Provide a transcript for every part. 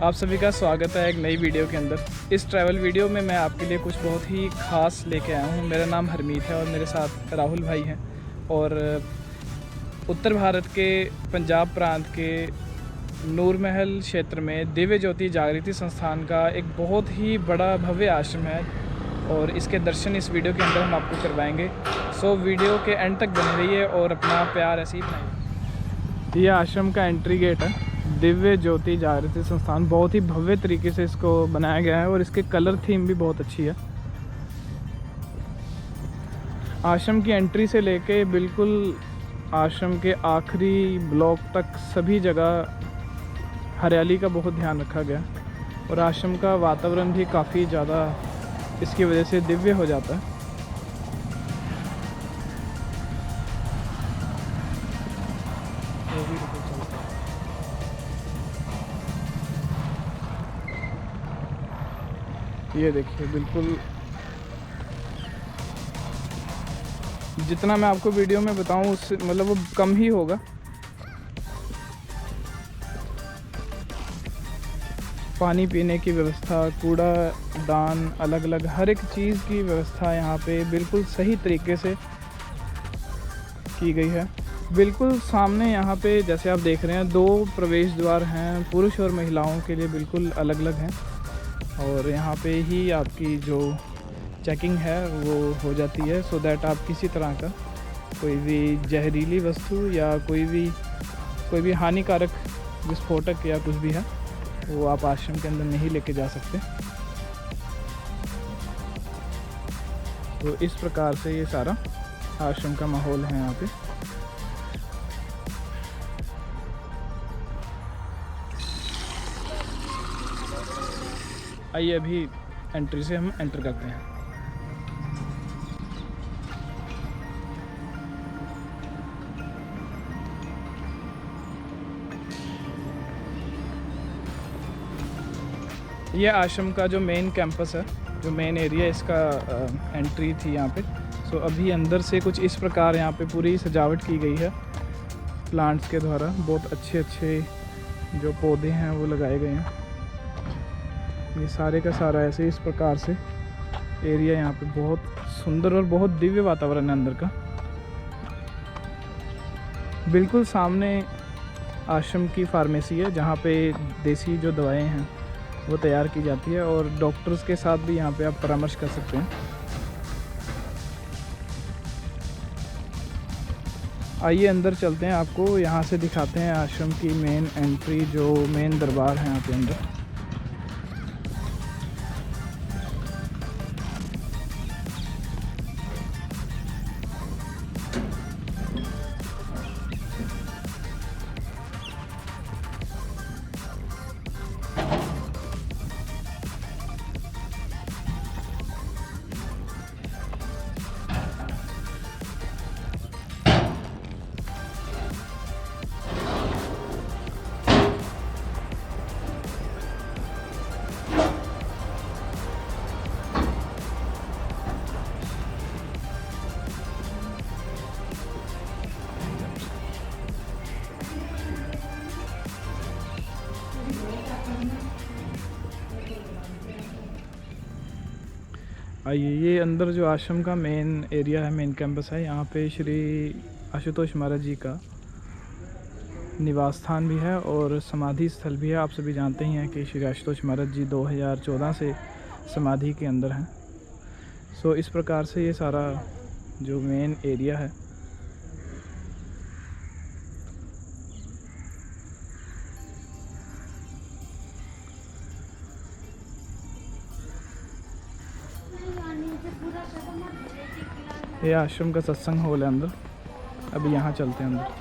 आप सभी का स्वागत है एक नई वीडियो के अंदर। इस ट्रैवल वीडियो में मैं आपके लिए कुछ बहुत ही ख़ास लेके आया हूँ। मेरा नाम हरमीत है और मेरे साथ राहुल भाई हैं। और उत्तर भारत के पंजाब प्रांत के नूर महल क्षेत्र में दिव्य ज्योति जागृति संस्थान का एक बहुत ही बड़ा भव्य आश्रम है और इसके दर्शन इस वीडियो के अंदर हम आपको करवाएंगे। सो वीडियो के एंड तक बने रहिए और अपना प्यार ऐसे ही बनाइए। ये आश्रम का एंट्री गेट है। दिव्य ज्योति जागृति संस्थान बहुत ही भव्य तरीके से इसको बनाया गया है और इसके कलर थीम भी बहुत अच्छी है। आश्रम की एंट्री से लेके बिल्कुल आश्रम के आखिरी ब्लॉक तक सभी जगह हरियाली का बहुत ध्यान रखा गया और आश्रम का वातावरण भी काफ़ी ज़्यादा इसकी वजह से दिव्य हो जाता है। ये देखिए, बिल्कुल जितना मैं आपको वीडियो में बताऊं उससे मतलब वो कम ही होगा। पानी पीने की व्यवस्था, कूड़ा दान, अलग अलग हर एक चीज़ की व्यवस्था यहाँ पे बिल्कुल सही तरीके से की गई है। बिल्कुल सामने यहाँ पे जैसे आप देख रहे हैं 2 प्रवेश द्वार हैं, पुरुष और महिलाओं के लिए बिल्कुल अलग अलग हैं। और यहाँ पे ही आपकी जो चेकिंग है वो हो जाती है सो दैट आप किसी तरह का कोई भी जहरीली वस्तु या कोई भी हानिकारक विस्फोटक या कुछ भी है वो आप आश्रम के अंदर नहीं लेके जा सकते। तो इस प्रकार से ये सारा आश्रम का माहौल है यहाँ पे। आइए अभी एंट्री से हम एंटर करते हैं। ये आश्रम का जो मेन कैंपस है, जो मेन एरिया इसका एंट्री थी यहाँ पे। सो अभी अंदर से कुछ इस प्रकार यहाँ पे पूरी सजावट की गई है प्लांट्स के द्वारा। बहुत अच्छे अच्छे जो पौधे हैं वो लगाए गए हैं। ये सारे का सारा ऐसे इस प्रकार से एरिया यहाँ पे बहुत सुंदर और बहुत दिव्य वातावरण है अंदर का। बिल्कुल सामने आश्रम की फार्मेसी है जहाँ पे देसी जो दवाएं हैं वो तैयार की जाती है और डॉक्टर्स के साथ भी यहाँ पे आप परामर्श कर सकते हैं। आइए अंदर चलते हैं, आपको यहाँ से दिखाते हैं आश्रम की मेन एंट्री, जो मेन दरबार है यहाँ पे अंदर। आइए, ये अंदर जो आश्रम का मेन एरिया है, मेन कैंपस है, यहाँ पे श्री आशुतोष महाराज जी का निवास स्थान भी है और समाधि स्थल भी है। आप सभी जानते ही हैं कि श्री आशुतोष महाराज जी 2014 से समाधि के अंदर हैं। सो इस प्रकार से ये सारा जो मेन एरिया है ये आश्रम का सत्संग हॉल है अंदर। अभी यहाँ चलते हैं अंदर।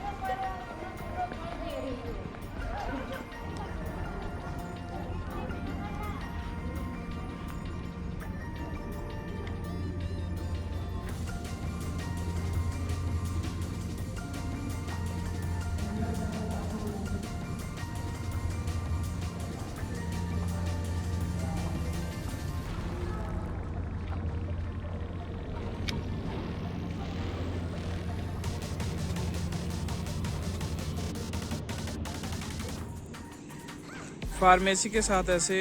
फार्मेसी के साथ ऐसे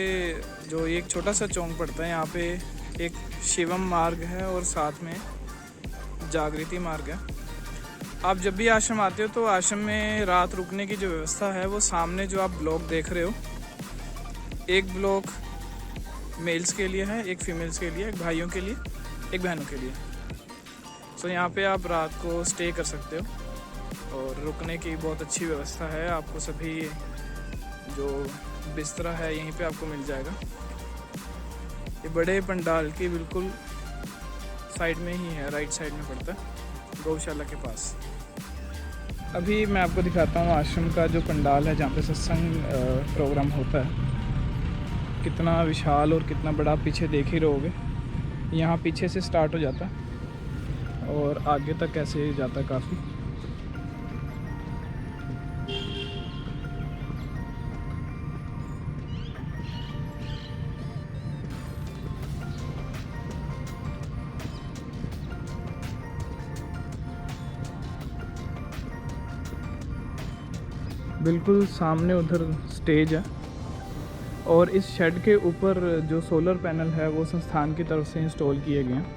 जो एक छोटा सा चौक पड़ता है, यहाँ पे एक शिवम मार्ग है और साथ में जागृति मार्ग है। आप जब भी आश्रम आते हो तो आश्रम में रात रुकने की जो व्यवस्था है वो सामने जो आप ब्लॉक देख रहे हो, एक ब्लॉक मेल्स के लिए है, एक फीमेल्स के लिए, एक भाइयों के लिए, एक बहनों के लिए। तो यहाँ पे आप रात को स्टे कर सकते हो और रुकने की बहुत अच्छी व्यवस्था है। आपको सभी जो बिस्तरा है यहीं पे आपको मिल जाएगा। ये बड़े पंडाल की बिल्कुल साइड में ही है, राइट साइड में पड़ता है, गौशाला के पास। अभी मैं आपको दिखाता हूँ आश्रम का जो पंडाल है जहाँ पे सत्संग प्रोग्राम होता है। कितना विशाल और कितना बड़ा, पीछे देख ही रहोगे। यहाँ पीछे से स्टार्ट हो जाता है और आगे तक ऐसे जाता है काफ़ी। बिल्कुल सामने उधर स्टेज है और इस शेड के ऊपर जो सोलर पैनल है वो संस्थान की तरफ से इंस्टॉल किए गए हैं।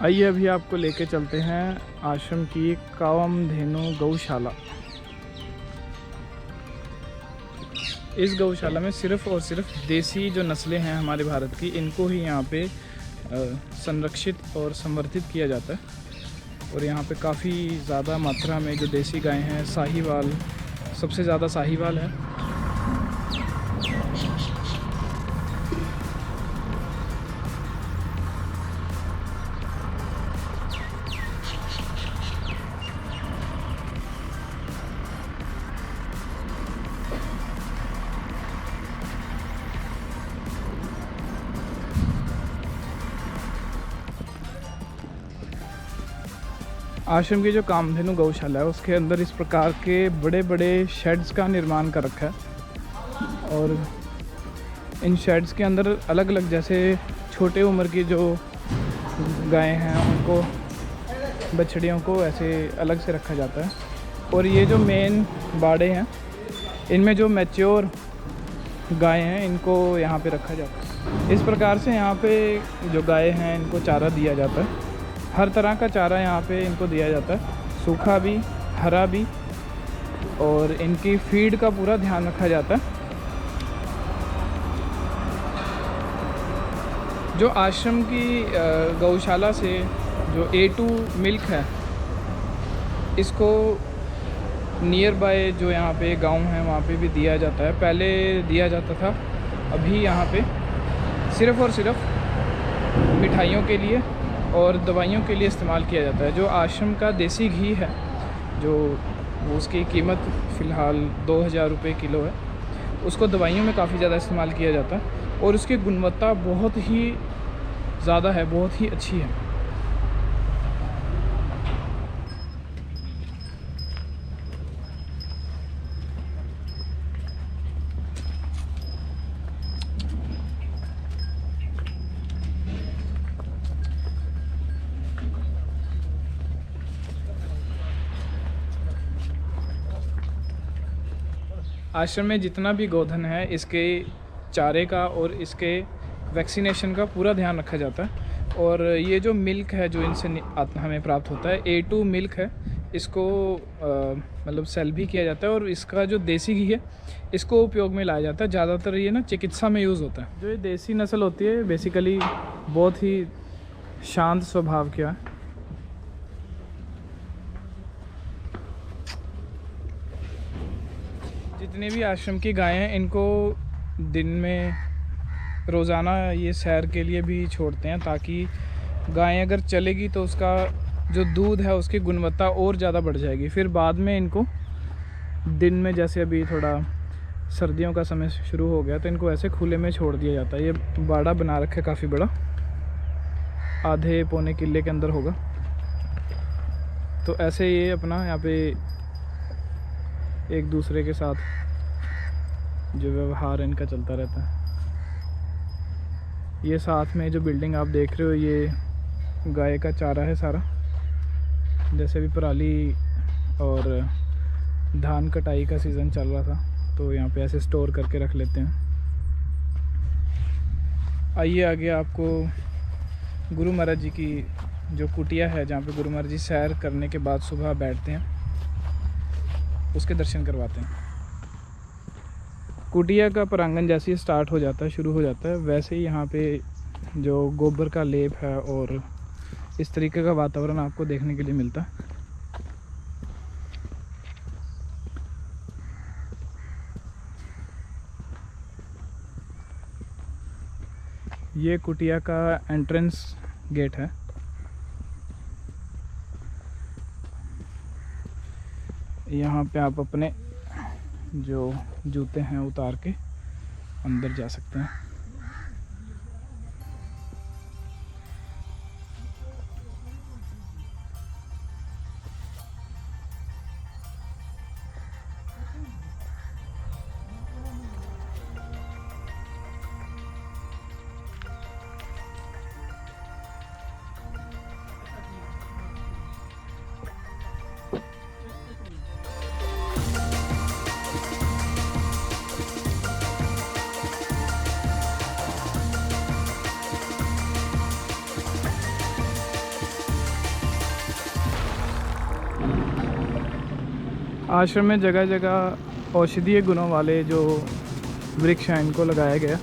आइए अभी आपको लेके चलते हैं आश्रम की कामधेनु गौशाला। इस गौशाला में सिर्फ़ और सिर्फ देसी जो नस्लें हैं हमारे भारत की, इनको ही यहाँ पे संरक्षित और संवर्धित किया जाता है। और यहाँ पे काफ़ी ज़्यादा मात्रा में जो देसी गायें हैं, साहीवाल, सबसे ज़्यादा साहीवाल है। आश्रम की जो कामधेनु गौशाला है उसके अंदर इस प्रकार के बड़े बड़े शेड्स का निर्माण कर रखा है और इन शेड्स के अंदर अलग अलग, जैसे छोटे उम्र की जो गायें हैं उनको, बछड़ियों को ऐसे अलग से रखा जाता है। और ये जो मेन बाड़े हैं इनमें जो मैच्योर गायें हैं इनको यहाँ पे रखा जाता है। इस प्रकार से यहाँ पे जो गायें हैं इनको चारा दिया जाता है। हर तरह का चारा यहाँ पे इनको दिया जाता है, सूखा भी, हरा भी, और इनकी फीड का पूरा ध्यान रखा जाता है। जो आश्रम की गौशाला से जो A2 मिल्क है, इसको नियर बाय जो यहाँ पे गांव है वहाँ पे भी दिया जाता है। पहले दिया जाता था, अभी यहाँ पे सिर्फ़ और सिर्फ मिठाइयों के लिए और दवाइयों के लिए इस्तेमाल किया जाता है। जो आश्रम का देसी घी है, जो उसकी कीमत फ़िलहाल 2000 रुपये किलो है, उसको दवाइयों में काफ़ी ज़्यादा इस्तेमाल किया जाता है और उसकी गुणवत्ता बहुत ही ज़्यादा है, बहुत ही अच्छी है। आश्रम में जितना भी गोधन है, इसके चारे का और इसके वैक्सीनेशन का पूरा ध्यान रखा जाता है। और ये जो मिल्क है जो इनसे हमें प्राप्त होता है, A2 मिल्क है, इसको मतलब सेल भी किया जाता है। और इसका जो देसी घी है इसको उपयोग में लाया जाता है। ज़्यादातर ये ना चिकित्सा में यूज़ होता है। जो ये देसी नस्ल होती है बेसिकली बहुत ही शांत स्वभाव की है। जितने भी आश्रम की गायें हैं इनको दिन में रोज़ाना ये सैर के लिए भी छोड़ते हैं, ताकि गायें अगर चलेगी तो उसका जो दूध है उसकी गुणवत्ता और ज़्यादा बढ़ जाएगी। फिर बाद में इनको दिन में, जैसे अभी थोड़ा सर्दियों का समय शुरू हो गया तो इनको ऐसे खुले में छोड़ दिया जाता है। ये बाड़ा बना रखा है काफ़ी बड़ा, आधे पौने किले के अंदर होगा। तो ऐसे ये अपना यहाँ पे एक दूसरे के साथ जो व्यवहार इनका चलता रहता है। ये साथ में जो बिल्डिंग आप देख रहे हो ये गाय का चारा है सारा। जैसे भी पराली और धान कटाई का सीज़न चल रहा था तो यहाँ पे ऐसे स्टोर करके रख लेते हैं। आइए आगे आपको गुरु महाराज जी की जो कुटिया है, जहाँ पे गुरु महाराज जी सैर करने के बाद सुबह बैठते हैं, उसके दर्शन करवाते हैं। कुटिया का प्रांगण जैसे ही स्टार्ट हो जाता है, शुरू हो जाता है, वैसे ही यहाँ पे जो गोबर का लेप है और इस तरीके का वातावरण आपको देखने के लिए मिलता है। ये कुटिया का एंट्रेंस गेट है। यहाँ पे आप अपने जो जूते हैं उतार के अंदर जा सकते हैं। आश्रम में जगह जगह औषधीय गुणों वाले जो वृक्ष हैं इनको लगाया गया।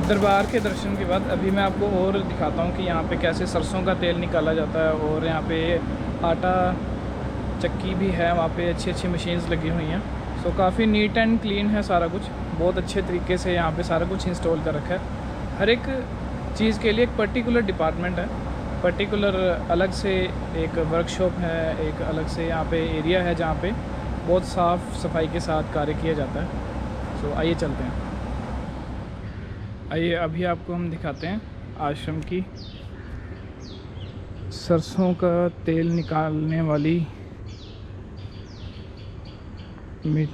दरबार के दर्शन के बाद अभी मैं आपको और दिखाता हूँ कि यहाँ पे कैसे सरसों का तेल निकाला जाता है, और यहाँ पे आटा चक्की भी है, वहाँ पे अच्छी अच्छी मशीन्स लगी हुई हैं। सो काफ़ी नीट एंड क्लीन है सारा कुछ, बहुत अच्छे तरीके से यहाँ पे सारा कुछ इंस्टॉल कर रखा है। हर एक चीज़ के लिए एक पर्टिकुलर डिपार्टमेंट है, पर्टिकुलर अलग से एक वर्कशॉप है, एक अलग से यहाँ पे एरिया है जहाँ पे बहुत साफ़ सफाई के साथ कार्य किया जाता है। सो आइए चलते हैं। आइए अभी आपको हम दिखाते हैं आश्रम की सरसों का तेल निकालने वाली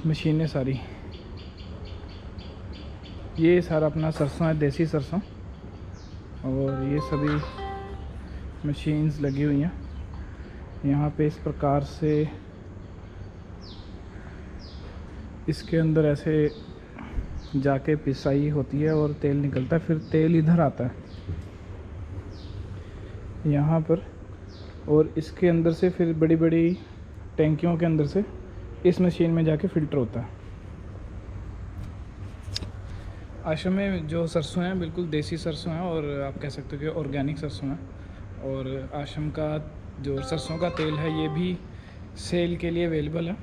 मशीनें सारी। ये सारा अपना सरसों है, देसी सरसों, और ये सभी मशीन्स लगी हुई हैं यहाँ पे। इस प्रकार से इसके अंदर ऐसे जाके पिसाई होती है और तेल निकलता है, फिर तेल इधर आता है यहाँ पर, और इसके अंदर से फिर बड़ी बड़ी टैंकियों के अंदर से इस मशीन में जाके फ़िल्टर होता है। आश्रम में जो सरसों हैं बिल्कुल देसी सरसों हैं, और आप कह सकते हो कि ऑर्गेनिक सरसों हैं। और आश्रम का जो सरसों का तेल है ये भी सेल के लिए अवेलेबल है।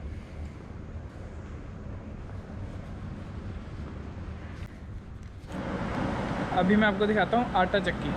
अभी मैं आपको दिखाता हूँ आटा चक्की।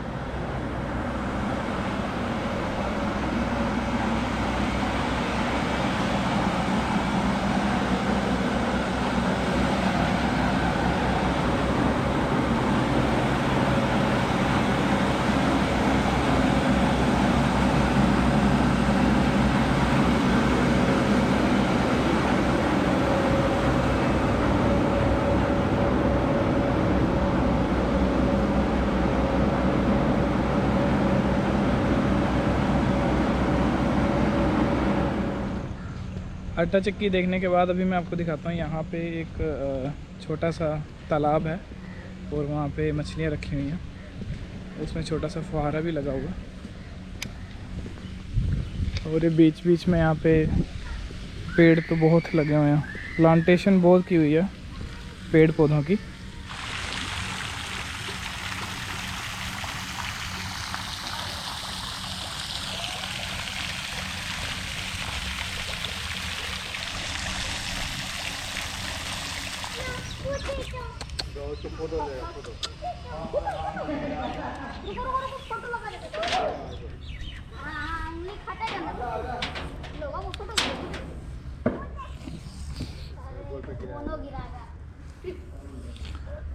आटा चक्की देखने के बाद अभी मैं आपको दिखाता हूँ यहाँ पे एक छोटा सा तालाब है, और वहाँ पे मछलियाँ रखी हुई हैं, उसमें छोटा सा फुहारा भी लगा हुआ। और ये बीच बीच में यहाँ पे पेड़ तो बहुत लगे हुए हैं, प्लांटेशन बहुत की हुई है पेड़ पौधों की।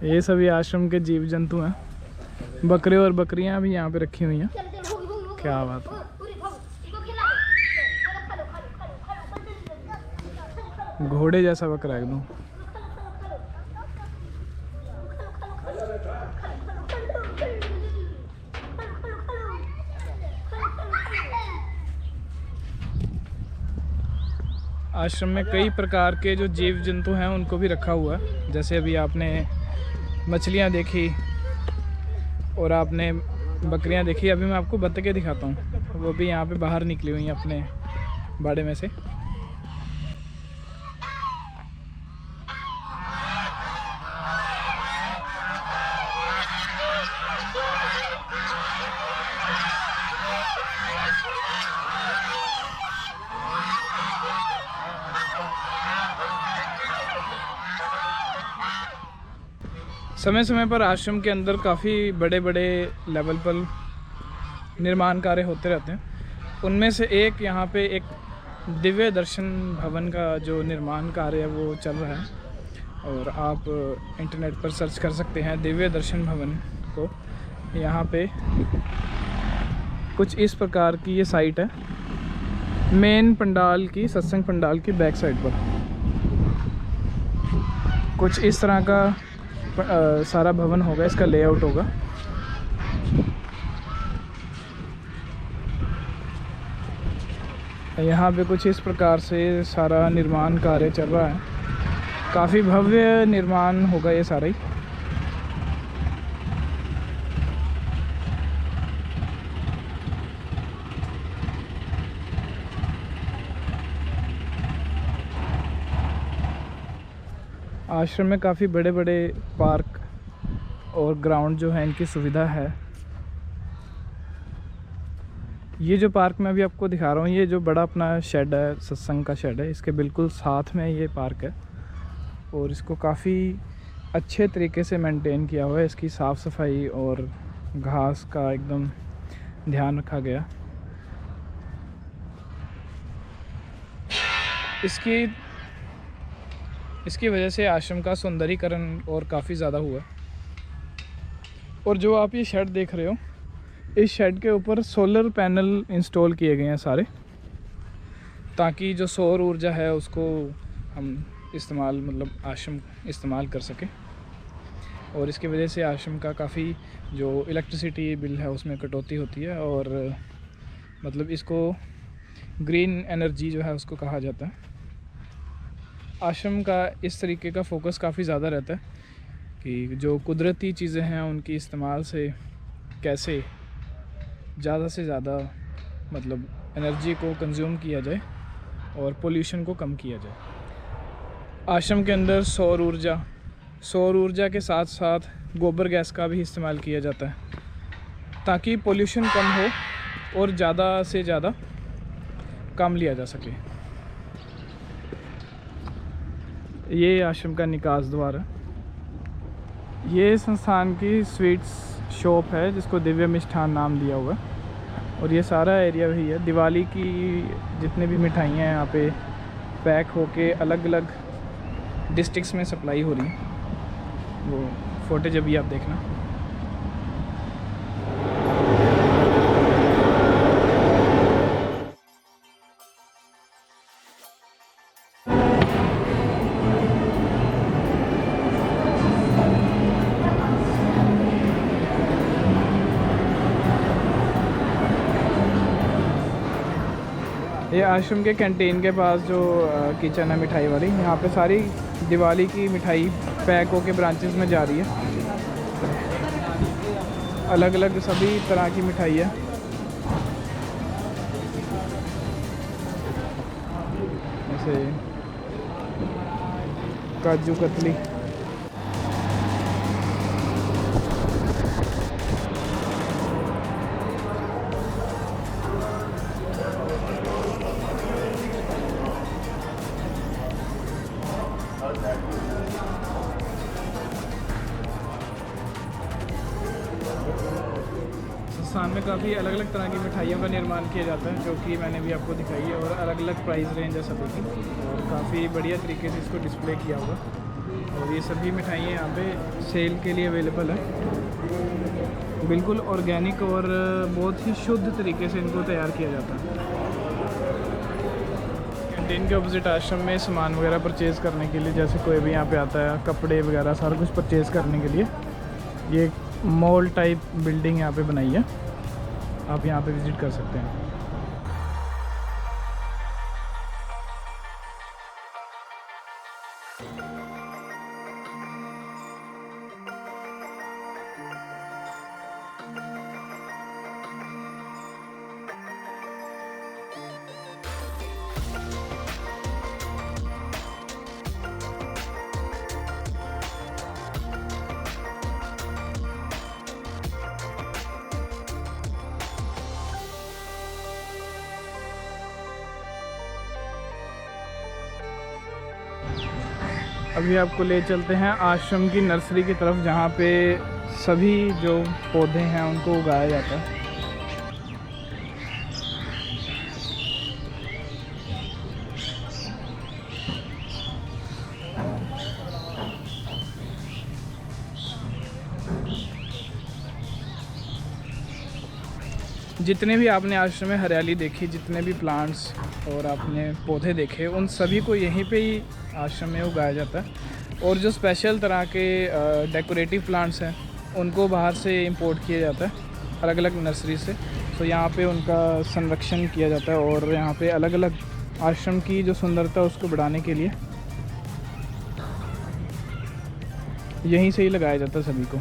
ये सभी आश्रम के जीव जंतु हैं, बकरे और बकरियां भी यहाँ पे रखी हुई हैं। क्या बात है, घोड़े जैसा बकरा एकदम। आश्रम में कई प्रकार के जो जीव जंतु हैं उनको भी रखा हुआ है। जैसे अभी आपने मछलियाँ देखी और आपने बकरियाँ देखी, अभी मैं आपको बत्तखें दिखाता हूँ। वो भी यहाँ पे बाहर निकली हुई हैं अपने बाड़े में से। समय समय पर आश्रम के अंदर काफ़ी बड़े बड़े लेवल पर निर्माण कार्य होते रहते हैं। उनमें से एक यहाँ पे एक दिव्य दर्शन भवन का जो निर्माण कार्य है वो चल रहा है, और आप इंटरनेट पर सर्च कर सकते हैं दिव्य दर्शन भवन को। यहाँ पे कुछ इस प्रकार की ये साइट है, मेन पंडाल की, सत्संग पंडाल की बैक साइड पर कुछ इस तरह का सारा भवन होगा, इसका लेआउट होगा। यहाँ पे कुछ इस प्रकार से सारा निर्माण कार्य चल रहा है। काफ़ी भव्य निर्माण होगा ये सारा ही। आश्रम में काफ़ी बड़े बड़े पार्क और ग्राउंड जो है इनकी सुविधा है। ये जो पार्क मैं अभी आपको दिखा रहा हूँ, ये जो बड़ा अपना शेड है, सत्संग का शेड है, इसके बिल्कुल साथ में ये पार्क है, और इसको काफ़ी अच्छे तरीके से मेंटेन किया हुआ है। इसकी साफ़ सफाई और घास का एकदम ध्यान रखा गया। इसकी वजह से आश्रम का सौंदर्यीकरण और काफ़ी ज़्यादा हुआ। और जो आप ये शेड देख रहे हो, इस शेड के ऊपर सोलर पैनल इंस्टॉल किए गए हैं सारे, ताकि जो सौर ऊर्जा है उसको हम इस्तेमाल, मतलब आश्रम इस्तेमाल कर सके। और इसकी वजह से आश्रम का काफ़ी जो इलेक्ट्रिसिटी बिल है उसमें कटौती होती है, और मतलब इसको ग्रीन एनर्जी जो है उसको कहा जाता है। आश्रम का इस तरीके का फोकस काफ़ी ज़्यादा रहता है कि जो कुदरती चीज़ें हैं उनकी इस्तेमाल से कैसे ज़्यादा से ज़्यादा मतलब एनर्जी को कंज्यूम किया जाए और पोल्यूशन को कम किया जाए। आश्रम के अंदर सौर ऊर्जा के साथ साथ गोबर गैस का भी इस्तेमाल किया जाता है, ताकि पोल्यूशन कम हो और ज़्यादा से ज़्यादा काम लिया जा सके। ये आश्रम का निकास द्वार है। ये संस्थान की स्वीट्स शॉप है जिसको दिव्य मिष्ठान नाम दिया हुआ है, और ये सारा एरिया भी है। दिवाली की जितनी भी मिठाइयाँ हैं यहाँ पे पैक होके अलग अलग डिस्ट्रिक्ट्स में सप्लाई हो रही हैं। वो फुटेज अभी आप देखना। ये आश्रम के कैंटीन के पास जो किचन है मिठाई वाली, यहाँ पे सारी दिवाली की मिठाई पैक होके ब्रांचेस में जा रही है। अलग अलग सभी तरह की मिठाई है। जैसे काजू कतली, संस्थान में काफ़ी अलग अलग तरह की मिठाइयों का निर्माण किया जाता है, जो कि मैंने भी आपको दिखाई है, और अलग अलग प्राइस रेंज है सभी की, और काफ़ी बढ़िया तरीके से इसको डिस्प्ले किया हुआ। और ये सभी मिठाइयाँ यहाँ पे सेल के लिए अवेलेबल है। बिल्कुल ऑर्गेनिक और बहुत ही शुद्ध तरीके से इनको तैयार किया जाता है। कैंटीन के ऑपोजिट आश्रम में सामान वगैरह परचेज़ करने के लिए, जैसे कोई भी यहाँ पे आता है, कपड़े वगैरह सारा कुछ परचेज़ करने के लिए ये मॉल टाइप बिल्डिंग यहाँ पे बनाई है। आप यहाँ पे विज़िट कर सकते हैं। अभी आपको ले चलते हैं आश्रम की नर्सरी की तरफ, जहाँ पे सभी जो पौधे हैं उनको उगाया जाता है। जितने भी आपने आश्रम में हरियाली देखी, जितने भी प्लांट्स और आपने पौधे देखे, उन सभी को यहीं पे ही आश्रम में उगाया जाता है। और जो स्पेशल तरह के डेकोरेटिव प्लांट्स हैं उनको बाहर से इंपोर्ट किया जाता है अलग अलग नर्सरी से। तो यहाँ पे उनका संरक्षण किया जाता है और यहाँ पे अलग अलग आश्रम की जो सुंदरता है उसको बढ़ाने के लिए यहीं से ही लगाया जाता है सभी को।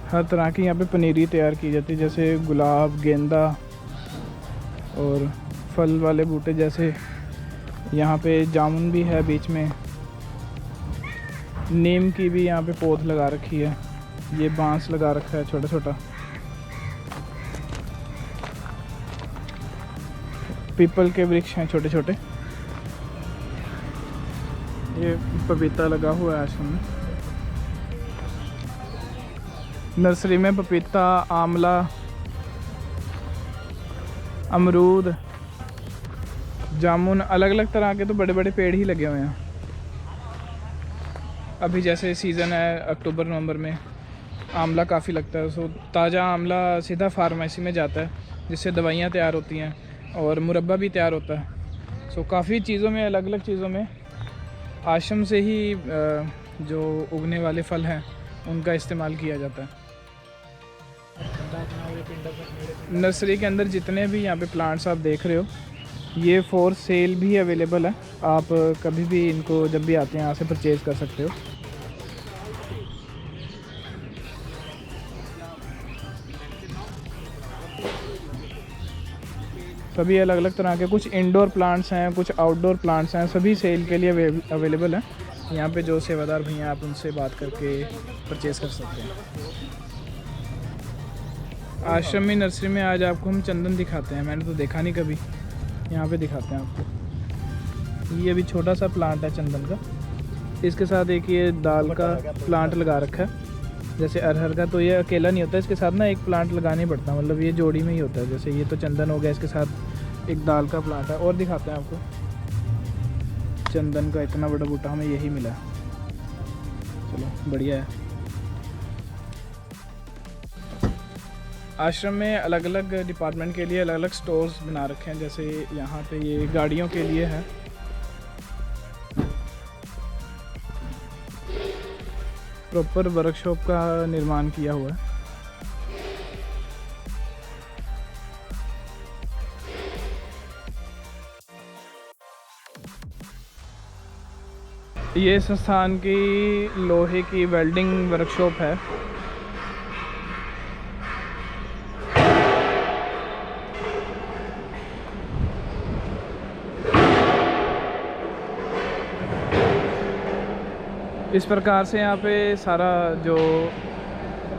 हर तरह की यहाँ पे पनीरी तैयार की जाती है, जैसे गुलाब, गेंदा और फल वाले बूटे, जैसे यहाँ पे जामुन भी है बीच में, नीम की भी यहाँ पे पौध लगा रखी है, ये बांस लगा रखा है छोटा छोटा, पीपल के वृक्ष हैं छोटे छोटे, ये पपीता लगा हुआ है आश्रम में। नर्सरी में पपीता, आंवला, अमरूद, जामुन, अलग अलग तरह के तो बड़े बड़े पेड़ ही लगे हुए हैं। अभी जैसे सीज़न है अक्टूबर नवंबर में, आंवला काफ़ी लगता है। सो ताज़ा आंवला सीधा फार्मेसी में जाता है, जिससे दवाइयाँ तैयार होती हैं और मुरब्बा भी तैयार होता है। सो काफ़ी चीज़ों में, अलग अलग चीज़ों में आश्रम से ही जो उगने वाले फल हैं उनका इस्तेमाल किया जाता है। नर्सरी के अंदर जितने भी यहाँ पे प्लांट्स आप देख रहे हो, ये फॉर सेल भी अवेलेबल है। आप कभी भी इनको जब भी आते हैं यहाँ से परचेज़ कर सकते हो। सभी अलग अलग तरह के, कुछ इंडोर प्लांट्स हैं, कुछ आउटडोर प्लांट्स हैं, सभी सेल के लिए अवेलेबल हैं। यहाँ पे जो सेवादार भैया, आप उनसे बात करके परचेज़ कर सकते हैं। आश्रम में नर्सरी में आज आपको हम चंदन दिखाते हैं, मैंने तो देखा नहीं कभी, यहाँ पे दिखाते हैं आपको। ये अभी छोटा सा प्लांट है चंदन का, इसके साथ एक ये दाल का प्लांट लगा रखा है, जैसे अरहर का। तो ये अकेला नहीं होता, इसके साथ ना एक प्लांट लगाना ही पड़ता है, मतलब ये जोड़ी में ही होता है। जैसे ये तो चंदन हो गया, इसके साथ एक दाल का प्लांट है। और दिखाते हैं आपको, चंदन का इतना बड़ा बूटा हमें यही मिला। चलो बढ़िया है। आश्रम में अलग अलग डिपार्टमेंट के लिए अलग अलग स्टोर्स बना रखे हैं। जैसे यहाँ पे ये गाड़ियों के लिए है, प्रॉपर वर्कशॉप का निर्माण किया हुआ है। ये संस्थान की लोहे की वेल्डिंग वर्कशॉप है। इस प्रकार से यहाँ पे सारा जो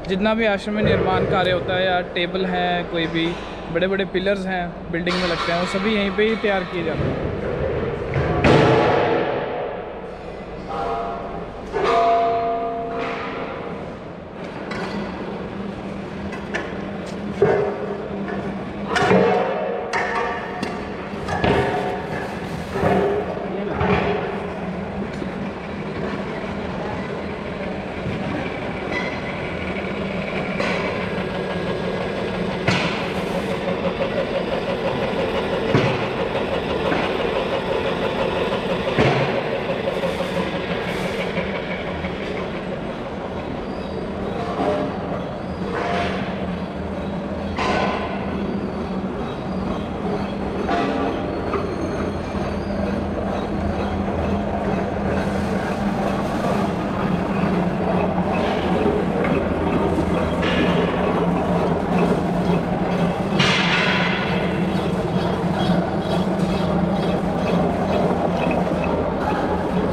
जितना भी आश्रम में निर्माण कार्य होता है, या टेबल हैं, कोई भी बड़े बड़े पिलर्स हैं बिल्डिंग में लगते हैं, वो सभी यहीं पे ही तैयार किए जाते हैं।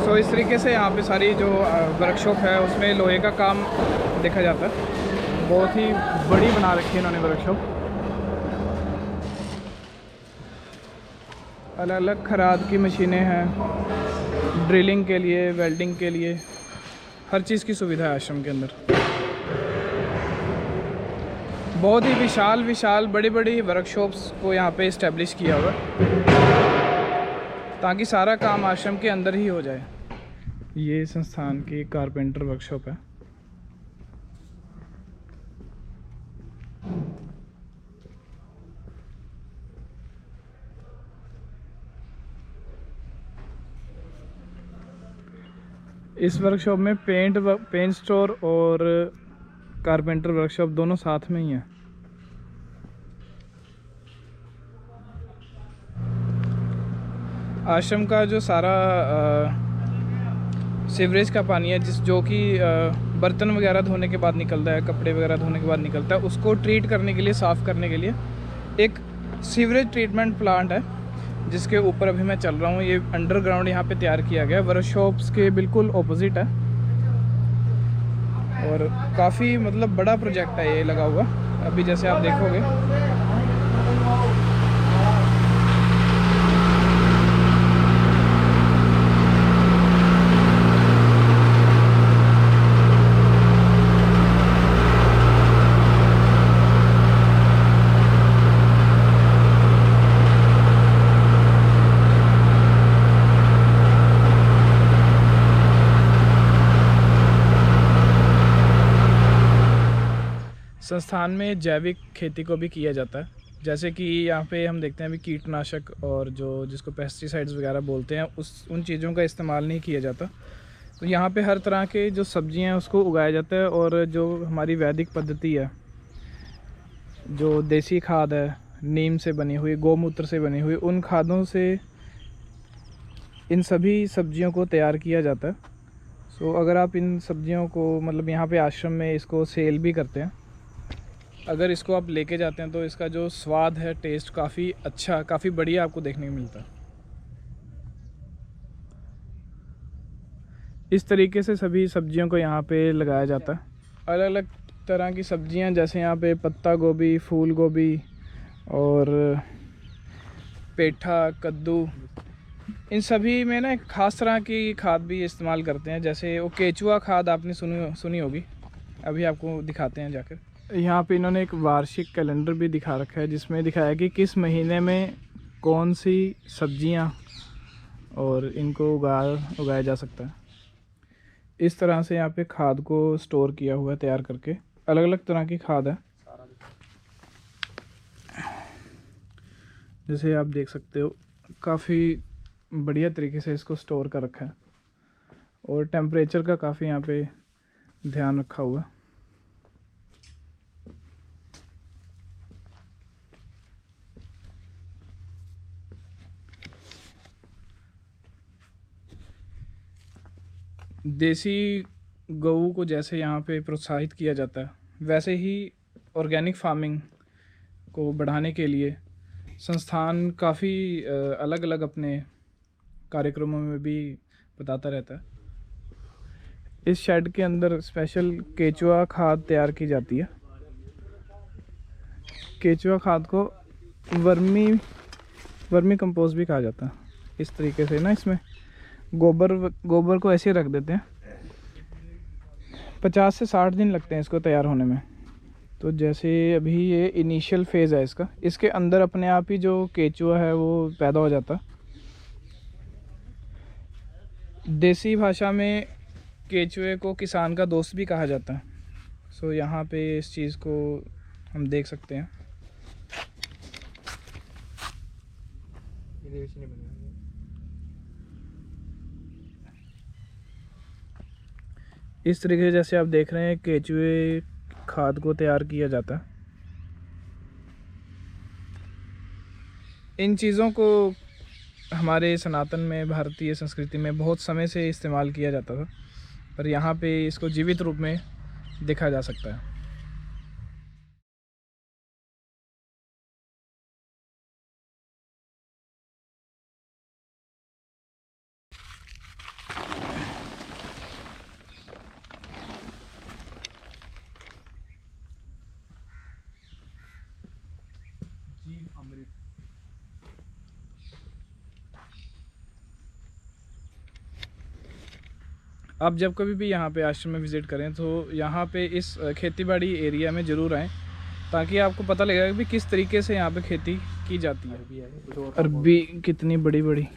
तो इस तरीके से यहाँ पे सारी जो वर्कशॉप है उसमें लोहे का काम देखा जाता है। बहुत ही बड़ी बना रखी है इन्होंने वर्कशॉप। अलग अलग खराद की मशीनें हैं, ड्रिलिंग के लिए, वेल्डिंग के लिए, हर चीज़ की सुविधा है आश्रम के अंदर। बहुत ही विशाल विशाल बड़ी बड़ी वर्कशॉप्स को यहाँ पे इस्टेब्लिश किया हुआ ताकि सारा काम आश्रम के अंदर ही हो जाए। ये संस्थान की कारपेंटर वर्कशॉप है। इस वर्कशॉप में पेंट स्टोर और कारपेंटर वर्कशॉप दोनों साथ में ही हैं। आश्रम का जो सारा सीवरेज का पानी है जो कि बर्तन वगैरह धोने के बाद निकलता है, कपड़े वगैरह धोने के बाद निकलता है, उसको ट्रीट करने के लिए, साफ़ करने के लिए एक सीवरेज ट्रीटमेंट प्लांट है जिसके ऊपर अभी मैं चल रहा हूँ। ये अंडरग्राउंड यहाँ पे तैयार किया गया है, वर्कशॉप्स के बिल्कुल ऑपोजिट है और काफ़ी मतलब बड़ा प्रोजेक्ट है ये लगा हुआ। अभी जैसे आप देखोगे संस्थान में जैविक खेती को भी किया जाता है। जैसे कि यहाँ पे हम देखते हैं अभी कीटनाशक और जो जिसको पेस्टिसाइड्स वगैरह बोलते हैं उन चीज़ों का इस्तेमाल नहीं किया जाता। तो यहाँ पे हर तरह के जो सब्जियाँ हैं उसको उगाया जाता है और जो हमारी वैदिक पद्धति है, जो देसी खाद है, नीम से बनी हुई, गौमूत्र से बनी हुई, उन खादों से इन सभी सब्जियों को तैयार किया जाता है। सो अगर आप इन सब्जियों को मतलब यहाँ पे आश्रम में इसको सेल भी करते हैं, अगर इसको आप लेके जाते हैं तो इसका जो स्वाद है, टेस्ट काफ़ी अच्छा, काफ़ी बढ़िया आपको देखने को मिलता है। इस तरीके से सभी सब्जियों को यहाँ पे लगाया जाता है। अलग अलग तरह की सब्जियाँ जैसे यहाँ पे पत्ता गोभी, फूल गोभी और पेठा, कद्दू, इन सभी में ना एक ख़ास तरह की खाद भी इस्तेमाल करते हैं। जैसे वो केचुआ खाद आपने सुनी होगी, अभी आपको दिखाते हैं जाकर। यहाँ पे इन्होंने एक वार्षिक कैलेंडर भी दिखा रखा है जिसमें दिखाया कि किस महीने में कौन सी सब्जियाँ और इनको उगाया जा सकता है। इस तरह से यहाँ पे खाद को स्टोर किया हुआ है तैयार करके। अलग अलग तरह की खाद है, जैसे आप देख सकते हो काफ़ी बढ़िया तरीके से इसको स्टोर कर रखा है और टेम्परेचर का काफ़ी यहाँ पे ध्यान रखा हुआ है। देसी गऊ को जैसे यहाँ पे प्रोत्साहित किया जाता है, वैसे ही ऑर्गेनिक फार्मिंग को बढ़ाने के लिए संस्थान काफ़ी अलग अलग अपने कार्यक्रमों में भी बताता रहता है। इस शेड के अंदर स्पेशल केचुआ खाद तैयार की जाती है। केचुआ खाद को वर्मी कंपोस्ट भी कहा जाता है। इस तरीके से ना इसमें गोबर को ऐसे रख देते हैं। 50 से 60 दिन लगते हैं इसको तैयार होने में। तो जैसे अभी ये इनिशियल फेज़ है इसका, इसके अंदर अपने आप ही जो केचुआ है वो पैदा हो जाता। देसी भाषा में केचुए को किसान का दोस्त भी कहा जाता है। सो यहाँ पे इस चीज़ को हम देख सकते हैं। इस तरीके से जैसे आप देख रहे हैं केचुए खाद को तैयार किया जाता है। इन चीज़ों को हमारे सनातन में, भारतीय संस्कृति में बहुत समय से इस्तेमाल किया जाता था, पर यहाँ पे इसको जीवित रूप में देखा जा सकता है। आप जब कभी भी यहाँ पे आश्रम में विज़िट करें तो यहाँ पे इस खेतीबाड़ी एरिया में ज़रूर आएँ, ताकि आपको पता लगेगा कि किस तरीके से यहाँ पे खेती की जाती है। अरबी कितनी बड़ी बड़ी।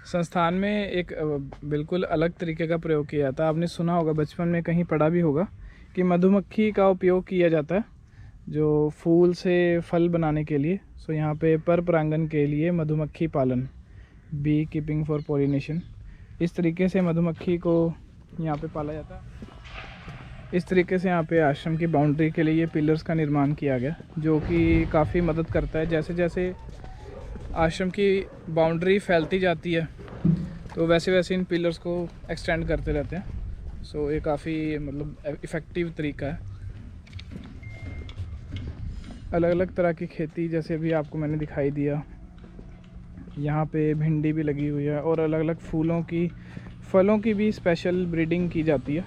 संस्थान में एक बिल्कुल अलग तरीके का प्रयोग किया जाता है। आपने सुना होगा, बचपन में कहीं पढ़ा भी होगा कि मधुमक्खी का उपयोग किया जाता है जो फूल से फल बनाने के लिए। सो यहाँ पे पर परागण के लिए मधुमक्खी पालन, बी कीपिंग फॉर पॉलिनेशन, इस तरीके से मधुमक्खी को यहाँ पे पाला जाता है। इस तरीके से यहाँ पे आश्रम की बाउंड्री के लिए ये पिलर्स का निर्माण किया गया, जो कि काफ़ी मदद करता है। जैसे जैसे आश्रम की बाउंड्री फैलती जाती है तो वैसे वैसे इन पिलर्स को एक्सटेंड करते रहते हैं। सो ये काफ़ी मतलब इफ़ेक्टिव तरीका है। अलग अलग तरह की खेती, जैसे अभी आपको मैंने दिखाई दिया, यहाँ पे भिंडी भी लगी हुई है और अलग अलग फलों की भी स्पेशल ब्रीडिंग की जाती है।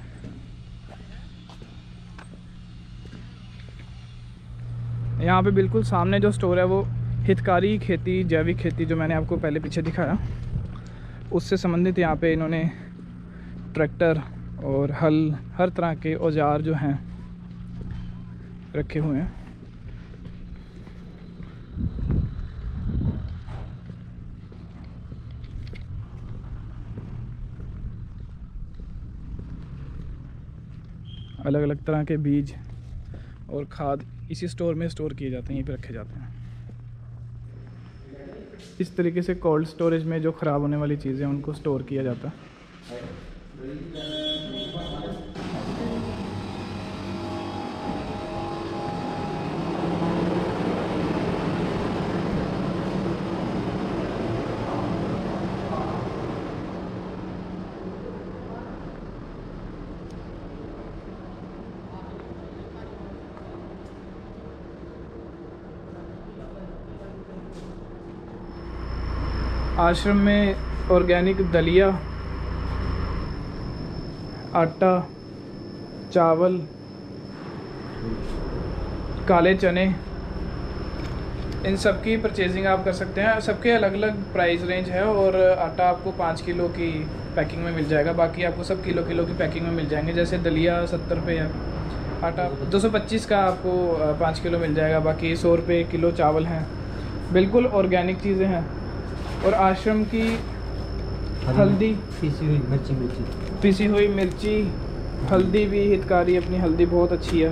यहाँ पे बिल्कुल सामने जो स्टोर है वो हितकारी खेती, जैविक खेती, जो मैंने आपको पहले पीछे दिखाया, उससे संबंधित यहाँ पे इन्होंने ट्रैक्टर और हल, हर तरह के औजार जो हैं रखे हुए हैं। अलग अलग तरह के बीज और खाद इसी स्टोर में स्टोर किए जाते हैं, यहीं पे रखे जाते हैं। इस तरीके से कोल्ड स्टोरेज में जो ख़राब होने वाली चीज़ें उनको स्टोर किया जाता है। आश्रम में ऑर्गेनिक दलिया, आटा, चावल, काले चने, इन सब की परचेजिंग आप कर सकते हैं। सबके अलग अलग प्राइस रेंज है और आटा आपको 5 किलो की पैकिंग में मिल जाएगा, बाकी आपको सब किलो किलो की पैकिंग में मिल जाएंगे। जैसे दलिया 70 रुपये है, आटा 225 का आपको 5 किलो मिल जाएगा, बाकी 100 रुपये किलो चावल हैं। बिल्कुल ऑर्गेनिक चीज़ें हैं। और आश्रम की हल्दी, पिसी हुई मिर्ची, हल्दी भी हितकारी, अपनी हल्दी बहुत अच्छी है।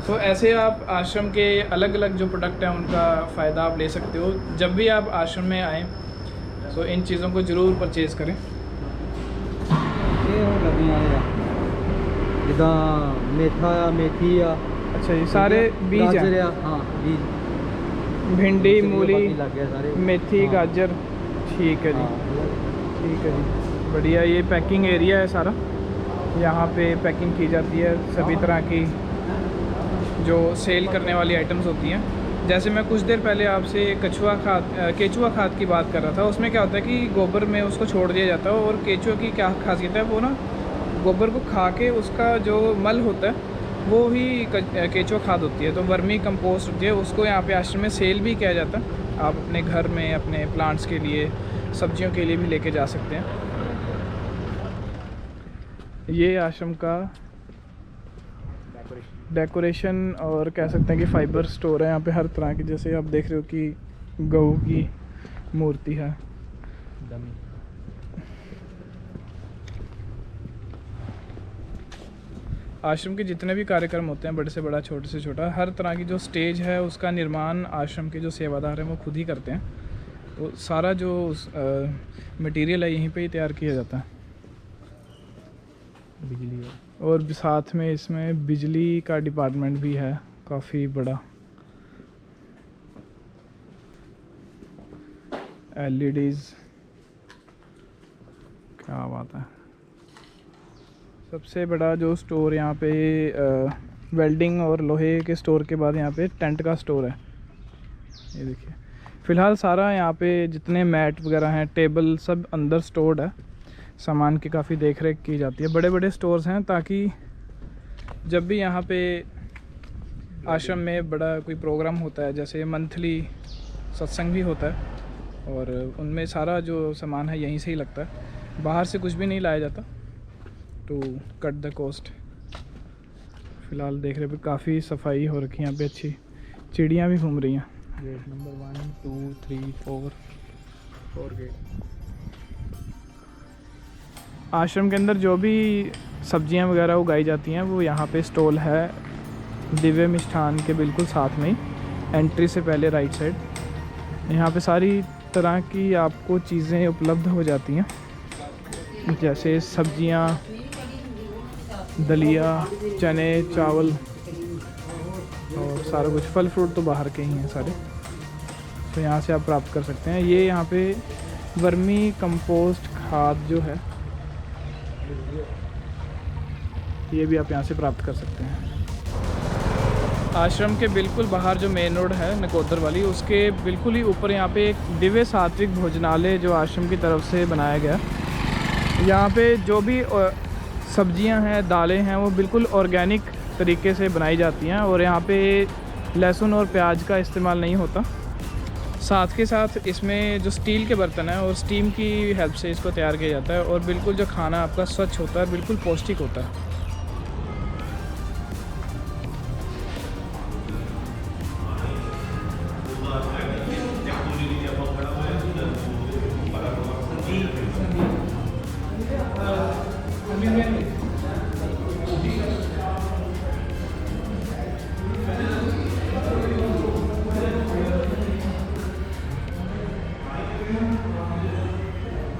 तो ऐसे आप आश्रम के अलग अलग जो प्रोडक्ट हैं उनका फ़ायदा आप ले सकते हो। जब भी आप आश्रम में आएँ तो इन चीज़ों को ज़रूर परचेज़ करें। मेथी, अच्छा, ये सारे बीज हैं। हाँ, बीज, भिंडी, मूली, मेथी, गाजर, ठीक है जी, ठीक है जी, बढ़िया। ये पैकिंग एरिया है सारा, यहाँ पे पैकिंग की जाती है सभी तरह की जो सेल करने वाली आइटम्स होती हैं। जैसे मैं कुछ देर पहले आपसे केचुआ खाद की बात कर रहा था, उसमें क्या होता है कि गोबर में उसको छोड़ दिया जाता है और केचुआ की क्या खासियत है, वो ना गोबर को खा के उसका जो मल होता है वो ही केचुआ खाद होती है, तो वर्मी कंपोस्ट होती है। उसको यहाँ पे आश्रम में सेल भी किया जाता है। आप अपने घर में अपने प्लांट्स के लिए, सब्जियों के लिए भी लेके जा सकते हैं। ये आश्रम का डेकोरेशन और कह सकते हैं कि फाइबर स्टोर है। यहाँ पे हर तरह की, जैसे आप देख रहे हो कि गऊ की मूर्ति है। आश्रम के जितने भी कार्यक्रम होते हैं, बड़े से बड़ा, छोटे से छोटा, हर तरह की जो स्टेज है उसका निर्माण आश्रम के जो सेवादार हैं वो खुद ही करते हैं। वो सारा जो मटेरियल है यहीं पे ही तैयार किया जाता है। बिजली और साथ में इसमें बिजली का डिपार्टमेंट भी है, काफ़ी बड़ा। LEDs, क्या बात है। सबसे बड़ा जो स्टोर यहाँ पे वेल्डिंग और लोहे के स्टोर के बाद यहाँ पे टेंट का स्टोर है। ये देखिए, फ़िलहाल सारा यहाँ पे जितने मैट वगैरह हैं, टेबल, सब अंदर स्टोर्ड है। सामान की काफ़ी देख रेख की जाती है। बड़े बड़े स्टोर्स हैं ताकि जब भी यहाँ पे आश्रम में बड़ा कोई प्रोग्राम होता है, जैसे मंथली सत्संग भी होता है, और उनमें सारा जो सामान है यहीं से ही लगता है, बाहर से कुछ भी नहीं लाया जाता टू कट द कॉस्ट। फ़िलहाल देख रहे पे काफ़ी सफाई हो रखी है यहाँ पे, अच्छी चिड़ियाँ भी घूम रही हैं। Gate number 1 2 3 4 gate. आश्रम के अंदर जो भी सब्जियां वगैरह उगाई जाती हैं वो यहाँ पे स्टॉल है दिव्य मिष्ठान के बिल्कुल साथ में ही, एंट्री से पहले राइट साइड। यहाँ पे सारी तरह की आपको चीज़ें उपलब्ध हो जाती हैं, जैसे सब्जियां, दलिया, चने, चावल और सारा कुछ। फल फ्रूट तो बाहर के ही हैं सारे, तो यहाँ से आप प्राप्त कर सकते हैं। ये यहाँ पे वर्मी कंपोस्ट खाद जो है ये भी आप यहाँ से प्राप्त कर सकते हैं। आश्रम के बिल्कुल बाहर जो मेन रोड है नकोदर वाली, उसके बिल्कुल ही ऊपर यहाँ पे एक दिव्य सात्विक भोजनालय जो आश्रम की तरफ से बनाया गया। यहाँ पे जो भी सब्जियां हैं, दालें हैं, वो बिल्कुल ऑर्गेनिक तरीके से बनाई जाती हैं और यहाँ पे लहसुन और प्याज का इस्तेमाल नहीं होता। साथ के साथ इसमें जो स्टील के बर्तन हैं और स्टीम की हेल्प से इसको तैयार किया जाता है और बिल्कुल जो खाना आपका स्वच्छ होता है, बिल्कुल पौष्टिक होता है।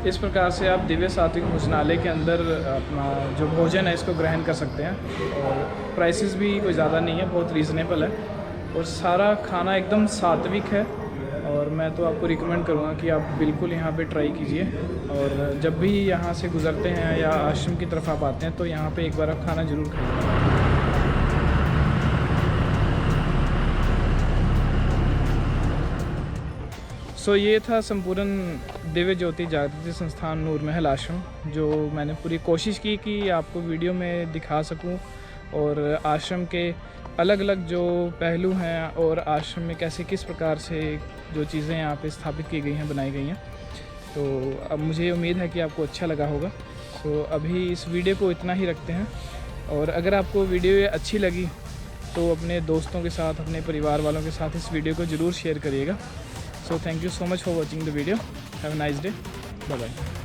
इस प्रकार से आप दिव्य सात्विक भोजनालय के अंदर अपना जो भोजन है इसको ग्रहण कर सकते हैं और प्राइसेस भी कोई ज़्यादा नहीं है, बहुत रीज़नेबल है और सारा खाना एकदम सात्विक है। और मैं तो आपको रिकमेंड करूँगा कि आप बिल्कुल यहाँ पे ट्राई कीजिए और जब भी यहाँ से गुज़रते हैं या आश्रम की तरफ आप आते हैं तो यहाँ पे एक बार आप खाना ज़रूर खाइए। सो ये था संपूर्ण दिव्य ज्योति जागृति संस्थान नूर महल आश्रम, जो मैंने पूरी कोशिश की कि आपको वीडियो में दिखा सकूं और आश्रम के अलग अलग जो पहलू हैं और आश्रम में कैसे किस प्रकार से जो चीज़ें यहाँ पे स्थापित की गई हैं, बनाई गई हैं। तो अब मुझे उम्मीद है कि आपको अच्छा लगा होगा। तो अभी इस वीडियो को इतना ही रखते हैं और अगर आपको वीडियो ये अच्छी लगी तो अपने दोस्तों के साथ, अपने परिवार वालों के साथ इस वीडियो को ज़रूर शेयर करिएगा। So thank you so much for watching the video. Have a nice day. Bye bye.